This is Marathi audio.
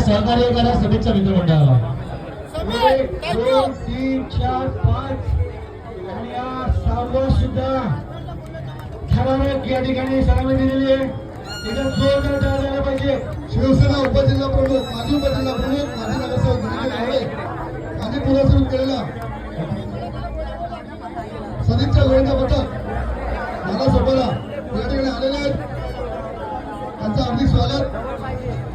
सहकार्य करा सभेच्या मित्रमंडळाला 1 2 3 4 5 आणि सहावा सुद्धा ठराविक या ठिकाणी सलामी दिलेली आहे. एकदम जोरदार टाळ्या झाल्या पाहिजे. शिवसेना उपजिल्हा प्रमुख, माजी उपजिल्हा प्रमुख, माजी नगरसेवक माजी पुरस्कृत केलेला सदिच्छा गोविंद पथक मला सोबत या ठिकाणी आलेले आहेत. त्यांचं हार्दिक स्वागत.